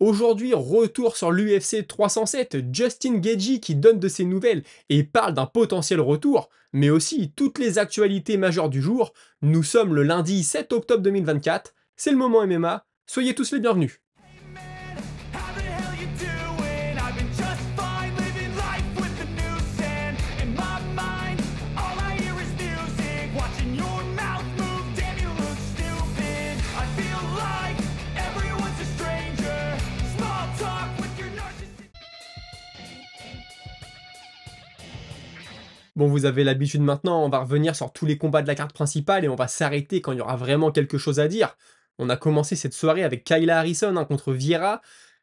Aujourd'hui, retour sur l'UFC 307, Justin Gaethje qui donne de ses nouvelles et parle d'un potentiel retour, mais aussi toutes les actualités majeures du jour. Nous sommes le lundi 7 octobre 2024, c'est le moment MMA, soyez tous les bienvenus. Man, how the hell you doing? I've been just fine living life with the noose and in my mind, all I hear is music. Watching your mouth move, damn you look stupid. I feel like everyone's a stranger. Small talk with your narcissist. Bon, vous avez l'habitude maintenant, on va revenir sur tous les combats de la carte principale et on va s'arrêter quand il y aura vraiment quelque chose à dire. On a commencé cette soirée avec Kayla Harrison contre Vieira.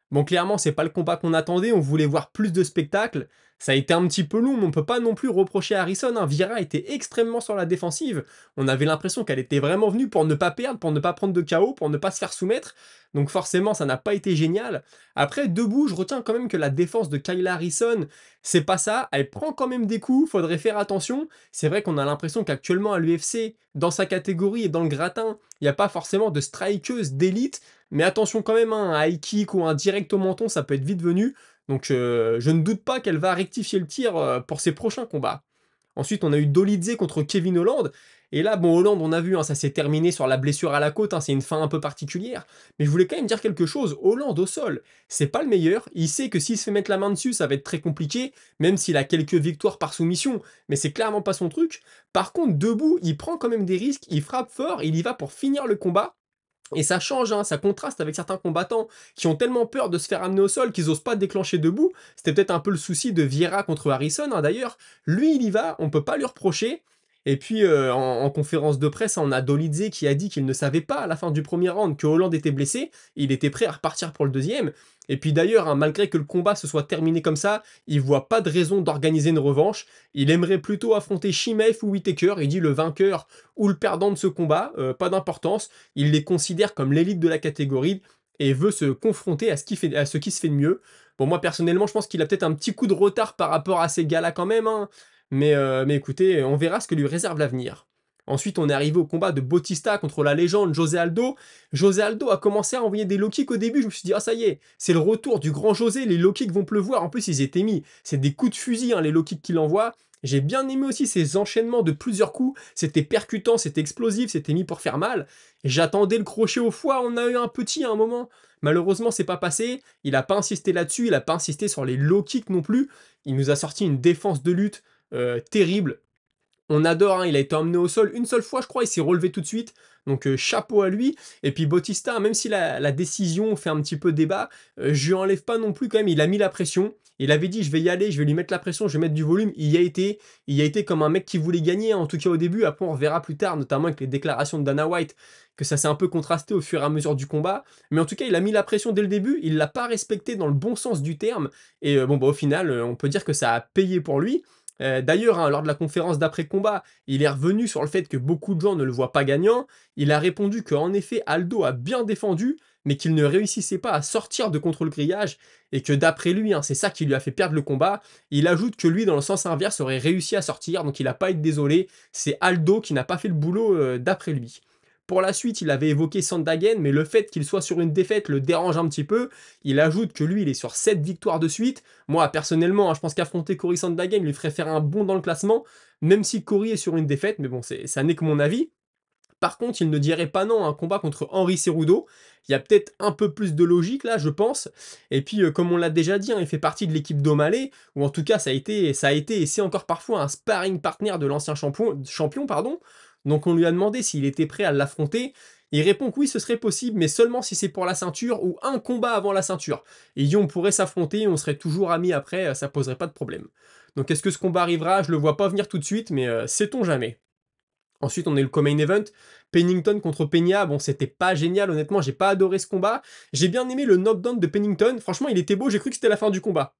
Bon, clairement, c'est pas le combat qu'on attendait, on voulait voir plus de spectacle. Ça a été un petit peu long, mais on peut pas non plus reprocher à Harrison, hein. Vieira était extrêmement sur la défensive. On avait l'impression qu'elle était vraiment venue pour ne pas perdre, pour ne pas prendre de KO, pour ne pas se faire soumettre. Donc forcément, ça n'a pas été génial. Après, debout, je retiens quand même que la défense de Kayla Harrison, c'est pas ça. Elle prend quand même des coups, faudrait faire attention. C'est vrai qu'on a l'impression qu'actuellement à l'UFC, dans sa catégorie et dans le gratin, il n'y a pas forcément de strikeuse d'élite. Mais attention quand même, hein, un high kick ou un direct au menton, ça peut être vite venu. Donc je ne doute pas qu'elle va rectifier le tir pour ses prochains combats. Ensuite, on a eu Dolidze contre Kevin Holland. Et là, bon, Holland, on a vu, hein, ça s'est terminé sur la blessure à la côte, hein, c'est une fin un peu particulière. Mais je voulais quand même dire quelque chose. Holland au sol, c'est pas le meilleur. Il sait que s'il se fait mettre la main dessus, ça va être très compliqué, même s'il a quelques victoires par soumission. Mais c'est clairement pas son truc. Par contre, debout, il prend quand même des risques, il frappe fort, il y va pour finir le combat. Et ça change, hein, ça contraste avec certains combattants qui ont tellement peur de se faire amener au sol qu'ils osent pas déclencher debout. C'était peut-être un peu le souci de Vieira contre Harrison, hein, d'ailleurs. Lui, il y va, on peut pas lui reprocher. Et puis, en conférence de presse, on a Dolidze qui a dit qu'il ne savait pas à la fin du premier round que Hollande était blessé. Il était prêt à repartir pour le deuxième. Et puis d'ailleurs, hein, malgré que le combat se soit terminé comme ça, il voit pas de raison d'organiser une revanche. Il aimerait plutôt affronter Chimaev ou Whittaker. Il dit le vainqueur ou le perdant de ce combat, pas d'importance. Il les considère comme l'élite de la catégorie et veut se confronter à ce qui se fait de mieux. Bon, moi personnellement, je pense qu'il a peut-être un petit coup de retard par rapport à ces gars-là quand même, hein. Mais écoutez, on verra ce que lui réserve l'avenir. Ensuite, on est arrivé au combat de Bautista contre la légende José Aldo. José Aldo a commencé à envoyer des low kicks au début. Je me suis dit, ah ça y est, c'est le retour du grand José. Les low kicks vont pleuvoir. En plus, ils étaient mis. C'est des coups de fusil, hein, les low kicks qu'il envoie. J'ai bien aimé aussi ces enchaînements de plusieurs coups. C'était percutant, c'était explosif, c'était mis pour faire mal. J'attendais le crochet au foie. On a eu un petit à un moment. Malheureusement, c'est pas passé. Il n'a pas insisté là-dessus. Il n'a pas insisté sur les low kicks non plus. Il nous a sorti une défense de lutte terrible. On adore, hein, il a été emmené au sol une seule fois, je crois, il s'est relevé tout de suite. Donc chapeau à lui. Et puis Bautista, même si la décision fait un petit peu débat, je lui enlève pas non plus quand même, il a mis la pression. Il avait dit je vais y aller, je vais lui mettre la pression, je vais mettre du volume. Il y a été comme un mec qui voulait gagner, hein, en tout cas au début. Après on verra plus tard, notamment avec les déclarations de Dana White, que ça s'est un peu contrasté au fur et à mesure du combat. Mais en tout cas il a mis la pression dès le début, il l'a pas respecté dans le bon sens du terme. Et bon bah au final, on peut dire que ça a payé pour lui. D'ailleurs, hein, lors de la conférence d'après-combat, il est revenu sur le fait que beaucoup de gens ne le voient pas gagnant. Il a répondu qu'en effet, Aldo a bien défendu, mais qu'il ne réussissait pas à sortir de contre le grillage, et que d'après lui, hein, c'est ça qui lui a fait perdre le combat. Il ajoute que lui, dans le sens inverse, aurait réussi à sortir, donc il n'a pas été désolé. C'est Aldo qui n'a pas fait le boulot d'après lui. Pour la suite, il avait évoqué Sandhagen, mais le fait qu'il soit sur une défaite le dérange un petit peu. Il ajoute que lui, il est sur 7 victoires de suite. Moi, personnellement, hein, je pense qu'affronter Cory Sandhagen lui ferait faire un bond dans le classement, même si Cory est sur une défaite, mais bon, ça n'est que mon avis. Par contre, il ne dirait pas non à un combat contre Henry Cerudo. Il y a peut-être un peu plus de logique là, je pense. Et puis, comme on l'a déjà dit, hein, il fait partie de l'équipe d'O'Malley, ou en tout cas, ça a été et c'est encore parfois un sparring partner de l'ancien champion, pardon. Donc on lui a demandé s'il était prêt à l'affronter. Il répond que oui, ce serait possible, mais seulement si c'est pour la ceinture ou un combat avant la ceinture. Et il dit on pourrait s'affronter, on serait toujours amis après, ça poserait pas de problème. Donc est-ce que ce combat arrivera? Je le vois pas venir tout de suite, mais sait-on jamais. Ensuite, on a eu le co-main event, Pennington contre Peña. Bon, c'était pas génial, honnêtement, j'ai pas adoré ce combat. J'ai bien aimé le knockdown de Pennington. Franchement, il était beau, j'ai cru que c'était la fin du combat.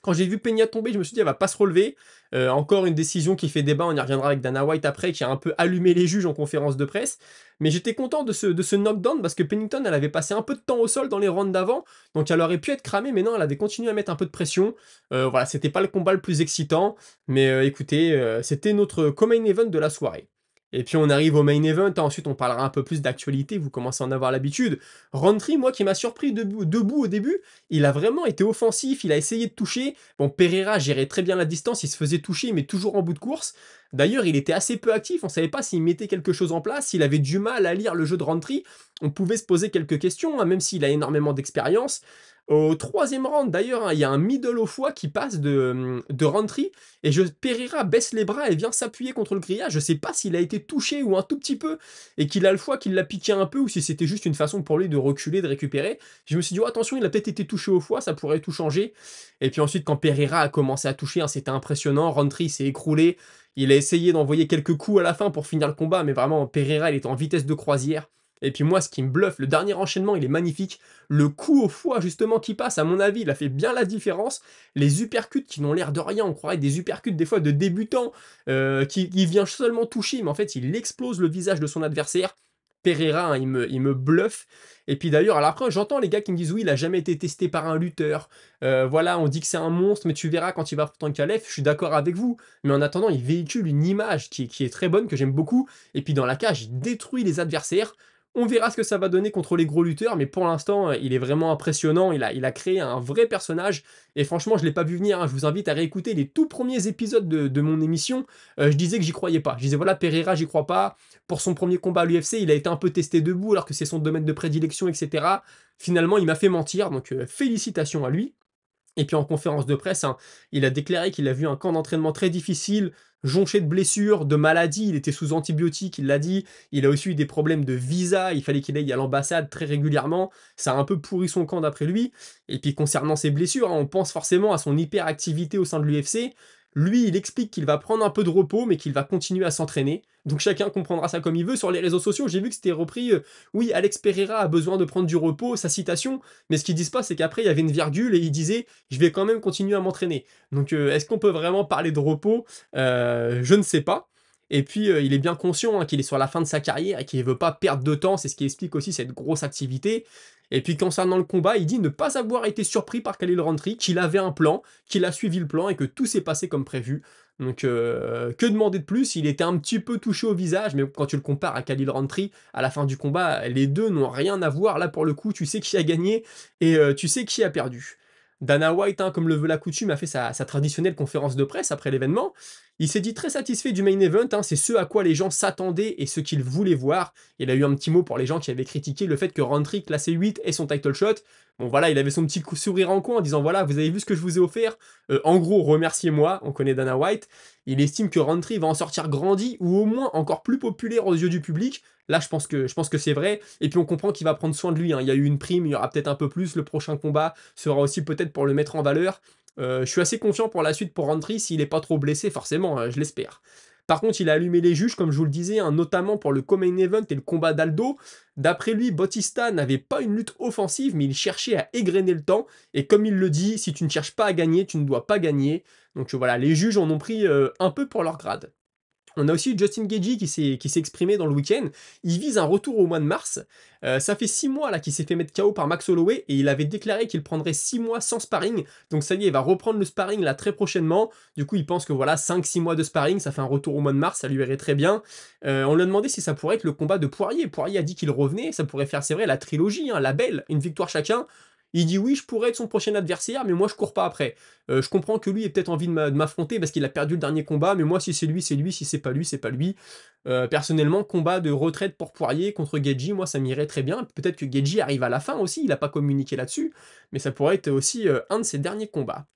Quand j'ai vu Peña tomber, je me suis dit, elle va pas se relever. Encore une décision qui fait débat, on y reviendra avec Dana White après, qui a un peu allumé les juges en conférence de presse. Mais j'étais content de ce knockdown parce que Pennington, elle avait passé un peu de temps au sol dans les rounds d'avant, donc elle aurait pu être cramée, mais non, elle avait continué à mettre un peu de pression. Voilà, c'était pas le combat le plus excitant, mais écoutez, c'était notre co-main event de la soirée. Et puis on arrive au main event, hein, ensuite on parlera un peu plus d'actualité, vous commencez à en avoir l'habitude. Rountree, moi qui m'a surpris debout au début, il a vraiment été offensif, il a essayé de toucher. Bon, Pereira gérait très bien la distance, il se faisait toucher, mais toujours en bout de course. D'ailleurs, il était assez peu actif, on savait pas s'il mettait quelque chose en place, s'il avait du mal à lire le jeu de Rountree. On pouvait se poser quelques questions, hein, même s'il a énormément d'expérience. Au troisième round, d'ailleurs, hein, il y a un middle au foie qui passe de Rountree, et Pereira baisse les bras et vient s'appuyer contre le grillage. Je sais pas s'il a été touché ou un tout petit peu, et qu'il a le foie qui l'a piqué un peu, ou si c'était juste une façon pour lui de reculer, de récupérer. Je me suis dit, oh, attention, il a peut-être été touché au foie, ça pourrait tout changer. Et puis ensuite, quand Pereira a commencé à toucher, hein, c'était impressionnant. Rountree s'est écroulé. Il a essayé d'envoyer quelques coups à la fin pour finir le combat, mais vraiment, Pereira, il était en vitesse de croisière. Et puis moi, ce qui me bluffe, le dernier enchaînement, il est magnifique. Le coup au foie, justement, qui passe, à mon avis, il a fait bien la différence. Les uppercuts qui n'ont l'air de rien, on croirait des uppercuts des fois de débutants, qui vient seulement toucher, mais en fait, il explose le visage de son adversaire. Pereira, hein, il me bluffe. Et puis d'ailleurs, alors après, j'entends les gars qui me disent oui, il a jamais été testé par un lutteur. Voilà, on dit que c'est un monstre, mais tu verras quand il va affronter Calef. Je suis d'accord avec vous. Mais en attendant, il véhicule une image qui est très bonne, que j'aime beaucoup. Et puis dans la cage, il détruit les adversaires. On verra ce que ça va donner contre les gros lutteurs, mais pour l'instant, il est vraiment impressionnant. Il a créé un vrai personnage. Et franchement, je ne l'ai pas vu venir, hein. Je vous invite à réécouter les tout premiers épisodes de mon émission. Je disais que j'y croyais pas. Je disais voilà, Pereira, j'y crois pas. Pour son premier combat à l'UFC, il a été un peu testé debout, alors que c'est son domaine de prédilection, etc. Finalement, il m'a fait mentir, donc félicitations à lui. Et puis en conférence de presse, hein, il a déclaré qu'il a vu un camp d'entraînement très difficile, jonché de blessures, de maladies, il était sous antibiotiques, il l'a dit, il a aussi eu des problèmes de visa, il fallait qu'il aille à l'ambassade très régulièrement, ça a un peu pourri son camp d'après lui. Et puis concernant ses blessures, hein, on pense forcément à son hyperactivité au sein de l'UFC. Lui, il explique qu'il va prendre un peu de repos, mais qu'il va continuer à s'entraîner. Donc chacun comprendra ça comme il veut. Sur les réseaux sociaux, j'ai vu que c'était repris oui, Alex Pereira a besoin de prendre du repos, sa citation. Mais ce qu'ils disent pas, c'est qu'après, il y avait une virgule et il disait je vais quand même continuer à m'entraîner. Donc est-ce qu'on peut vraiment parler de repos? Je ne sais pas. Et puis il est bien conscient, hein, qu'il est sur la fin de sa carrière et qu'il ne veut pas perdre de temps, c'est ce qui explique aussi cette grosse activité. Et puis concernant le combat, il dit ne pas avoir été surpris par Khalil Rountree, qu'il avait un plan, qu'il a suivi le plan et que tout s'est passé comme prévu. Donc que demander de plus? Il était un petit peu touché au visage, mais quand tu le compares à Khalil Rountree, à la fin du combat, les deux n'ont rien à voir. Là pour le coup, tu sais qui a gagné et tu sais qui a perdu. Dana White, hein, comme le veut la coutume, a fait sa traditionnelle conférence de presse après l'événement. Il s'est dit très satisfait du main event, hein, c'est ce à quoi les gens s'attendaient et ce qu'ils voulaient voir. Il a eu un petit mot pour les gens qui avaient critiqué le fait que Rountree classé 8 ait son title shot. Bon voilà, il avait son petit sourire en coin en disant voilà, vous avez vu ce que je vous ai offert, en gros remerciez-moi, on connaît Dana White. Il estime que Rountree va en sortir grandi ou au moins encore plus populaire aux yeux du public. Là, je pense que c'est vrai. Et puis on comprend qu'il va prendre soin de lui, hein. Il y a eu une prime, il y aura peut-être un peu plus. Le prochain combat sera aussi peut-être pour le mettre en valeur. Je suis assez confiant pour la suite pour Rountree s'il n'est pas trop blessé, forcément, je l'espère. Par contre, il a allumé les juges, comme je vous le disais, hein, notamment pour le co-main event et le combat d'Aldo. D'après lui, Bautista n'avait pas une lutte offensive, mais il cherchait à égrener le temps. Et comme il le dit, si tu ne cherches pas à gagner, tu ne dois pas gagner. Donc voilà, les juges en ont pris un peu pour leur grade. On a aussi Justin Gaethje qui s'est exprimé dans le week-end. Il vise un retour au mois de mars. Ça fait 6 mois là qu'il s'est fait mettre KO par Max Holloway et il avait déclaré qu'il prendrait 6 mois sans sparring. Donc ça y est, il va reprendre le sparring là très prochainement. Du coup, il pense que voilà, 5-6 mois de sparring, ça fait un retour au mois de mars, ça lui irait très bien. On lui a demandé si ça pourrait être le combat de Poirier. Poirier a dit qu'il revenait, ça pourrait faire, c'est vrai, la trilogie, hein, la belle, une victoire chacun. Il dit oui, je pourrais être son prochain adversaire, mais moi je cours pas après. Je comprends que lui ait peut-être envie de m'affronter parce qu'il a perdu le dernier combat, mais moi si c'est lui, c'est lui, si c'est pas lui, c'est pas lui. Personnellement, combat de retraite pour Poirier contre Gaethje, moi ça m'irait très bien. Peut-être que Gaethje arrive à la fin aussi, il a pas communiqué là-dessus, mais ça pourrait être aussi un de ses derniers combats.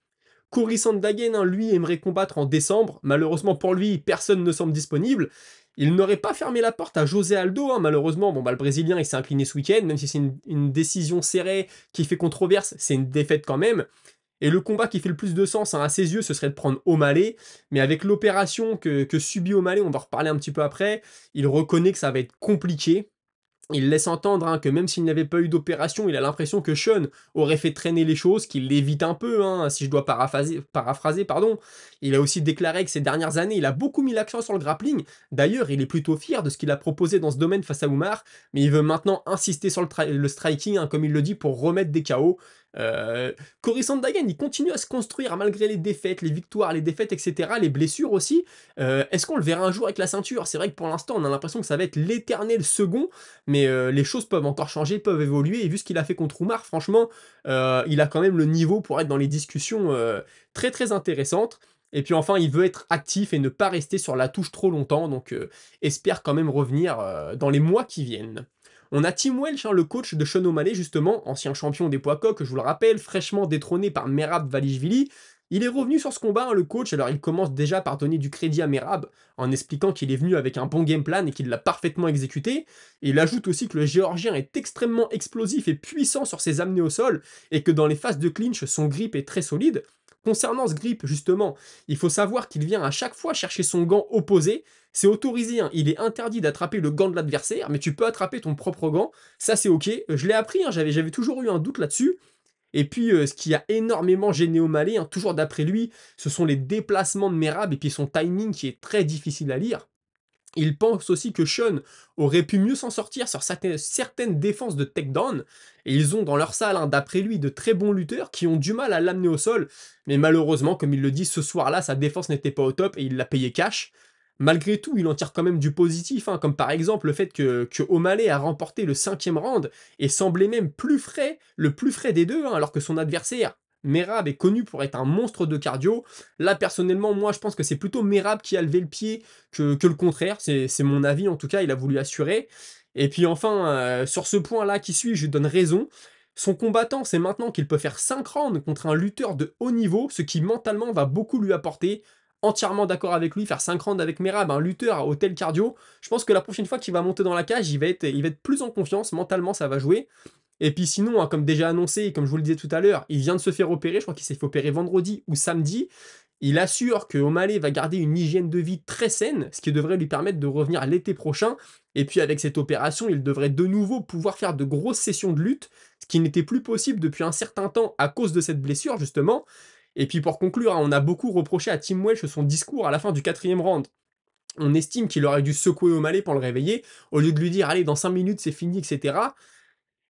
Cory Sandhagen, hein, lui, aimerait combattre en décembre. Malheureusement pour lui, personne ne semble disponible. Il n'aurait pas fermé la porte à José Aldo, hein, malheureusement. Bon, bah, le Brésilien, il s'est incliné ce week-end, même si c'est une décision serrée qui fait controverse, c'est une défaite quand même. Et le combat qui fait le plus de sens, hein, à ses yeux, ce serait de prendre O'Malley. Mais avec l'opération que subit O'Malley, on va en reparler un petit peu après, il reconnaît que ça va être compliqué. Il laisse entendre, hein, que même s'il n'avait pas eu d'opération, il a l'impression que Sean aurait fait traîner les choses, qu'il l'évite un peu, hein, si je dois paraphraser, pardon. Il a aussi déclaré que ces dernières années, il a beaucoup mis l'accent sur le grappling. D'ailleurs, il est plutôt fier de ce qu'il a proposé dans ce domaine face à Oumar, mais il veut maintenant insister sur le striking, hein, comme il le dit, pour remettre des KO. Cory Sandhagen, il continue à se construire malgré les défaites, les victoires, les défaites, et cetera, les blessures aussi. Est-ce qu'on le verra un jour avec la ceinture? C'est vrai que pour l'instant, on a l'impression que ça va être l'éternel second, mais les choses peuvent encore changer, peuvent évoluer, et vu ce qu'il a fait contre Oumar, franchement, il a quand même le niveau pour être dans les discussions très très intéressantes. Et puis enfin, il veut être actif et ne pas rester sur la touche trop longtemps, donc espère quand même revenir dans les mois qui viennent. On a Tim Welch, hein, le coach de Sean O'Malley justement, ancien champion des poids coqs, je vous le rappelle, fraîchement détrôné par Merab Dvalishvili. Il est revenu sur ce combat, hein, le coach, alors il commence déjà par donner du crédit à Merab, en expliquant qu'il est venu avec un bon game plan et qu'il l'a parfaitement exécuté. Et il ajoute aussi que le Géorgien est extrêmement explosif et puissant sur ses amenés au sol, et que dans les phases de clinch, son grip est très solide. Concernant ce grip, justement, il faut savoir qu'il vient à chaque fois chercher son gant opposé. C'est autorisé, hein, il est interdit d'attraper le gant de l'adversaire, mais tu peux attraper ton propre gant, ça c'est ok. Je l'ai appris, hein, j'avais toujours eu un doute là-dessus. Et puis, ce qui a énormément gêné O'Malley, hein, toujours d'après lui, ce sont les déplacements de Merab et puis son timing qui est très difficile à lire. Il pense aussi que Sean aurait pu mieux s'en sortir sur certaines défenses de takedown, et ils ont dans leur salle, hein, d'après lui, de très bons lutteurs qui ont du mal à l'amener au sol, mais malheureusement, comme il le dit, ce soir-là, sa défense n'était pas au top et il l'a payé cash. Malgré tout, il en tire quand même du positif, hein, comme par exemple le fait que O'Malley a remporté le 5e round et semblait même plus frais, le plus frais des deux, hein, alors que son adversaire, Merab, est connu pour être un monstre de cardio. Là, personnellement, moi, je pense que c'est plutôt Merab qui a levé le pied que le contraire. C'est mon avis, en tout cas, il a voulu assurer. Et puis enfin, sur ce point-là qui suit, je lui donne raison. Son combattant, c'est maintenant qu'il peut faire 5 rounds contre un lutteur de haut niveau, ce qui mentalement va beaucoup lui apporter. Entièrement d'accord avec lui, faire 5 rounds avec Merab, un lutteur au tel cardio, je pense que la prochaine fois qu'il va monter dans la cage, il va être plus en confiance, mentalement ça va jouer. Et puis sinon, hein, comme déjà annoncé, et comme je vous le disais tout à l'heure, il vient de se faire opérer, je crois qu'il s'est fait opérer vendredi ou samedi. Il assure que O'Malley va garder une hygiène de vie très saine, ce qui devrait lui permettre de revenir l'été prochain. Et puis avec cette opération, il devrait de nouveau pouvoir faire de grosses sessions de lutte, ce qui n'était plus possible depuis un certain temps à cause de cette blessure justement. Et puis pour conclure, hein, on a beaucoup reproché à Tim Welch son discours à la fin du 4e round. On estime qu'il aurait dû secouer O'Malley pour le réveiller, au lieu de lui dire allez dans 5 minutes c'est fini, etc.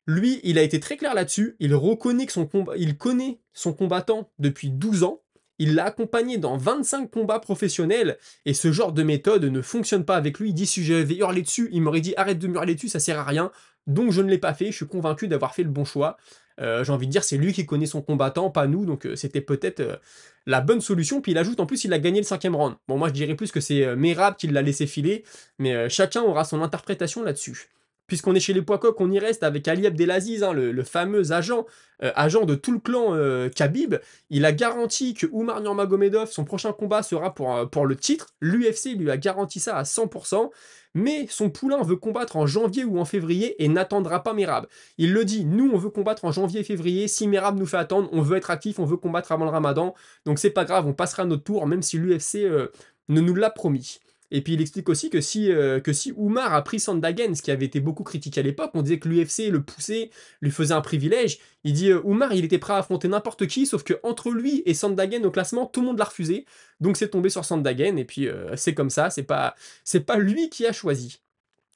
Lui, il a été très clair là-dessus, il reconnaît que il connaît son combattant depuis 12 ans, il l'a accompagné dans 25 combats professionnels, et ce genre de méthode ne fonctionne pas avec lui. Il dit si j'avais hurlé dessus, il m'aurait dit arrête de me hurler dessus, ça sert à rien, donc je ne l'ai pas fait, je suis convaincu d'avoir fait le bon choix. J'ai envie de dire, c'est lui qui connaît son combattant, pas nous, donc c'était peut-être la bonne solution. Puis il ajoute en plus, il a gagné le 5e round. Bon, moi je dirais plus que c'est Merab qui l'a laissé filer, mais chacun aura son interprétation là-dessus. Puisqu'on est chez les poids coqs, on y reste avec Ali Abdelaziz, hein, le fameux agent de tout le clan Khabib. Il a garanti que Oumar Nurmagomedov, son prochain combat sera pour le titre. L'UFC lui a garanti ça à 100%. Mais son poulain veut combattre en janvier ou en février et n'attendra pas Merab. Il le dit, nous on veut combattre en janvier et février, si Merab nous fait attendre, on veut être actif, on veut combattre avant le ramadan, donc c'est pas grave, on passera notre tour, même si l'UFC ne nous l'a promis. Et puis il explique aussi que si Oumar a pris Sandhagen, ce qui avait été beaucoup critiqué à l'époque, on disait que l'UFC le poussait, lui faisait un privilège, il dit Oumar il était prêt à affronter n'importe qui, sauf que entre lui et Sandhagen au classement, tout le monde l'a refusé, donc c'est tombé sur Sandhagen, et puis c'est comme ça, c'est pas lui qui a choisi.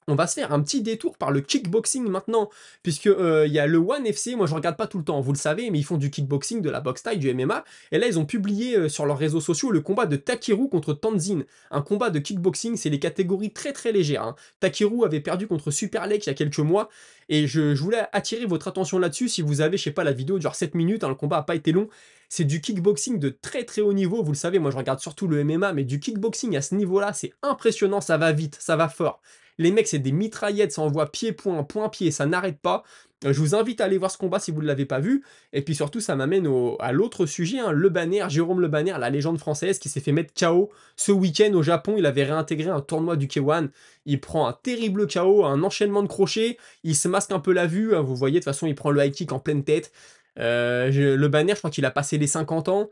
On va se faire un petit détour par le kickboxing maintenant, puisque il y a le One FC, moi je regarde pas tout le temps, vous le savez, mais ils font du kickboxing, de la boxe thaï, du MMA, et là ils ont publié sur leurs réseaux sociaux le combat de Takiru contre Tanzin, un combat de kickboxing, c'est les catégories très très légères, hein. Takiru avait perdu contre Superlek il y a quelques mois, et je voulais attirer votre attention là-dessus, si vous avez, je sais pas, la vidéo dure 7 minutes, hein, le combat a pas été long, c'est du kickboxing de très très haut niveau, vous le savez, moi je regarde surtout le MMA, mais du kickboxing à ce niveau-là, c'est impressionnant, ça va vite, ça va fort. Les mecs, c'est des mitraillettes, ça envoie pied-point, point-pied, ça n'arrête pas. Je vous invite à aller voir ce combat si vous ne l'avez pas vu. Et puis surtout, ça m'amène à l'autre sujet, hein, Le Banner, Jérôme Le Banner, la légende française qui s'est fait mettre KO ce week-end au Japon. Il avait réintégré un tournoi du K1. Il prend un terrible KO, un enchaînement de crochets. Il se masque un peu la vue, hein, vous voyez, de toute façon, il prend le high kick en pleine tête. Le Banner, je crois qu'il a passé les 50 ans.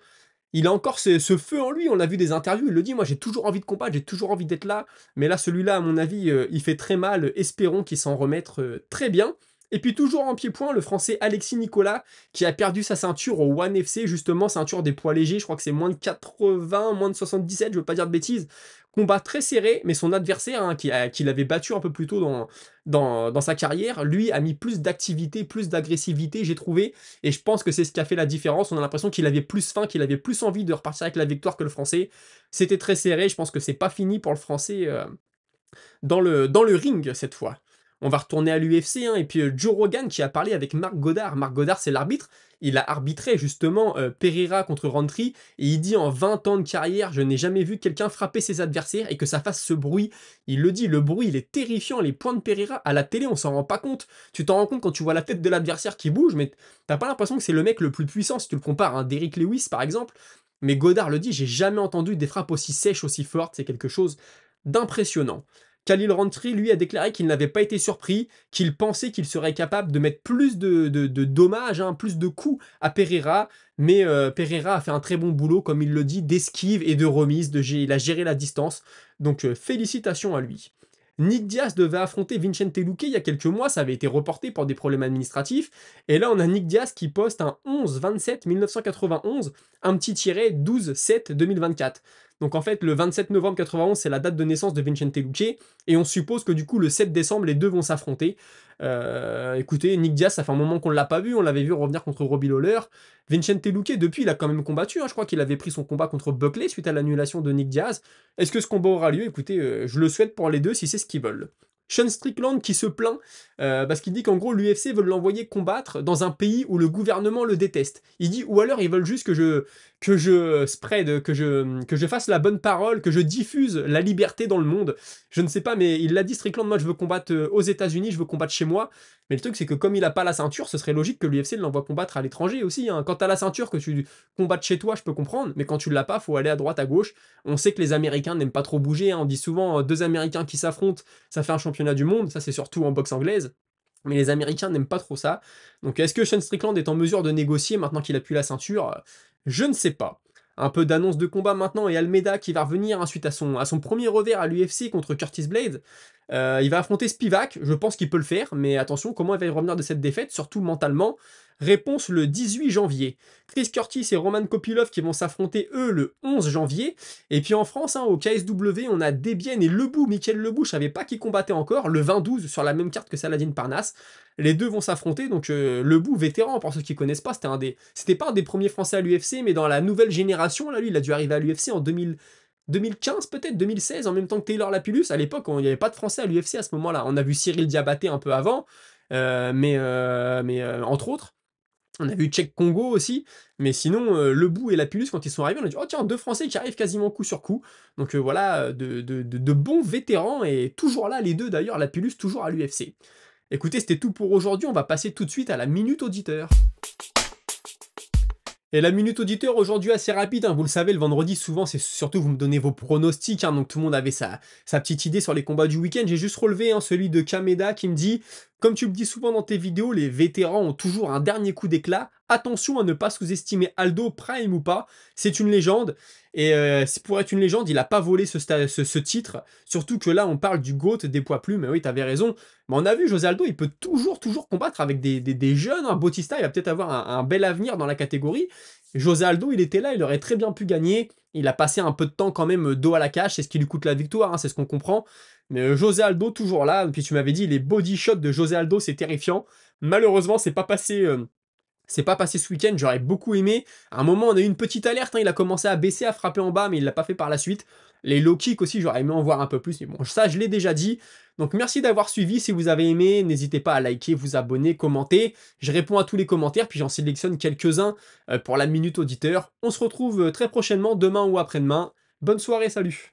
Il a encore ce feu en lui, on l'a vu des interviews, il le dit, moi j'ai toujours envie de combattre, j'ai toujours envie d'être là, mais là celui-là à mon avis il fait très mal, espérons qu'il s'en remette très bien. Et puis toujours en pied-point, le Français Alexis Nicolas, qui a perdu sa ceinture au ONE FC, justement, ceinture des poids légers, je crois que c'est moins de 80, moins de 77, je veux pas dire de bêtises. Combat très serré, mais son adversaire, hein, qui l'avait battu un peu plus tôt dans sa carrière, lui a mis plus d'activité, plus d'agressivité, j'ai trouvé, et je pense que c'est ce qui a fait la différence. On a l'impression qu'il avait plus faim, qu'il avait plus envie de repartir avec la victoire que le Français. C'était très serré, je pense que c'est pas fini pour le Français dans le ring cette fois. On va retourner à l'UFC, hein, et puis Joe Rogan qui a parlé avec Marc Goddard. Marc Goddard, c'est l'arbitre. Il a arbitré justement Pereira contre Rountree, et il dit en 20 ans de carrière, je n'ai jamais vu quelqu'un frapper ses adversaires et que ça fasse ce bruit. Il le dit, le bruit il est terrifiant, les points de Pereira, à la télé on s'en rend pas compte. Tu t'en rends compte quand tu vois la tête de l'adversaire qui bouge, mais t'as pas l'impression que c'est le mec le plus puissant si tu le compares à un Derrick Lewis par exemple. Mais Goddard le dit, j'ai jamais entendu des frappes aussi sèches, aussi fortes, c'est quelque chose d'impressionnant. Khalil Rountree, lui, a déclaré qu'il n'avait pas été surpris, qu'il pensait qu'il serait capable de mettre plus de dommages, hein, plus de coups à Pereira, mais Pereira a fait un très bon boulot, comme il le dit, d'esquive et de remise, il a géré la distance, donc félicitations à lui. Nick Diaz devait affronter Vicente Luque il y a quelques mois, ça avait été reporté pour des problèmes administratifs, et là on a Nick Diaz qui poste un 11-27-1991, un petit tiré 12-7-2024. Donc en fait, le 27 novembre 91, c'est la date de naissance de Vicente Luque, et on suppose que du coup, le 7 décembre, les deux vont s'affronter. Écoutez, Nick Diaz, ça fait un moment qu'on ne l'a pas vu, on l'avait vu revenir contre Robbie Lawler. Vicente Luque, depuis, il a quand même combattu, hein. Je crois qu'il avait pris son combat contre Buckley suite à l'annulation de Nick Diaz. Est-ce que ce combat aura lieu? Écoutez, je le souhaite pour les deux si c'est ce qu'ils veulent. Sean Strickland qui se plaint parce qu'il dit qu'en gros l'UFC veut l'envoyer combattre dans un pays où le gouvernement le déteste. Il dit ou alors ils veulent juste que je spread, que je fasse la bonne parole, que je diffuse la liberté dans le monde. Je ne sais pas, mais il l'a dit Strickland, moi je veux combattre aux États-Unis, je veux combattre chez moi. Mais le truc c'est que comme il a pas la ceinture, ce serait logique que l'UFC l'envoie combattre à l'étranger aussi, hein. Quand t'as la ceinture, que tu combattes chez toi, je peux comprendre, mais quand tu l'as pas, faut aller à droite, à gauche. On sait que les Américains n'aiment pas trop bouger, hein. On dit souvent deux Américains qui s'affrontent, ça fait un championnat du monde, ça c'est surtout en boxe anglaise. Mais les Américains n'aiment pas trop ça. Donc est-ce que Sean Strickland est en mesure de négocier maintenant qu'il a plus la ceinture? Je ne sais pas. Un peu d'annonce de combat maintenant, et Almeida qui va revenir, hein, suite à son premier revers à l'UFC contre Curtis Blades. Il va affronter Spivak, je pense qu'il peut le faire, mais attention, comment il va y revenir de cette défaite, surtout mentalement. Réponse le 18 janvier. Chris Curtis et Roman Kopylov qui vont s'affronter, eux, le 11 janvier. Et puis en France, hein, au KSW, on a Debienne et Lebou. Mickaël Lebou, je savais pas qui combattait encore, le 20-12 sur la même carte que Saladin Parnasse. Les deux vont s'affronter, donc Lebou, vétéran, pour ceux qui connaissent pas, c'était pas un des premiers Français à l'UFC, mais dans la nouvelle génération, là, lui, il a dû arriver à l'UFC en 2015 peut-être, 2016, en même temps que Taylor Lapillus. À l'époque, il n'y avait pas de Français à l'UFC à ce moment-là. On a vu Cyril Diabaté un peu avant, mais entre autres. On a vu Tchèque Congo aussi, mais sinon, Lebou et Lapillus, quand ils sont arrivés, on a dit « Oh tiens, deux Français qui arrivent quasiment coup sur coup ». Donc voilà, de bons vétérans, et toujours là, les deux d'ailleurs, Lapillus toujours à l'UFC. Écoutez, c'était tout pour aujourd'hui, on va passer tout de suite à la Minute Auditeur. Et la minute auditeur aujourd'hui assez rapide, hein, vous le savez, le vendredi souvent c'est surtout vous me donnez vos pronostics, hein, donc tout le monde avait sa petite idée sur les combats du week-end. J'ai juste relevé, hein, celui de Kameda qui me dit, comme tu le dis souvent dans tes vidéos, les vétérans ont toujours un dernier coup d'éclat, attention à ne pas sous-estimer Aldo, Prime ou pas, c'est une légende, et pour être une légende, il a pas volé ce titre, surtout que là on parle du GOAT des poids plumes, mais oui t'avais raison, mais on a vu José Aldo, il peut toujours combattre avec des jeunes, hein. Bautista il va peut-être avoir un bel avenir dans la catégorie. José Aldo, il était là, il aurait très bien pu gagner. Il a passé un peu de temps quand même dos à la cage, c'est ce qui lui coûte la victoire, hein, c'est ce qu'on comprend. Mais José Aldo, toujours là. Et puis tu m'avais dit, les body shots de José Aldo, c'est terrifiant. Malheureusement, c'est pas passé ce week-end, j'aurais beaucoup aimé. À un moment, on a eu une petite alerte, hein, il a commencé à baisser, à frapper en bas, mais il l'a pas fait par la suite. Les low kicks aussi, j'aurais aimé en voir un peu plus, mais bon, ça, je l'ai déjà dit. Donc merci d'avoir suivi, si vous avez aimé, n'hésitez pas à liker, vous abonner, commenter. Je réponds à tous les commentaires, puis j'en sélectionne quelques-uns pour la minute auditeur. On se retrouve très prochainement, demain ou après-demain. Bonne soirée, salut!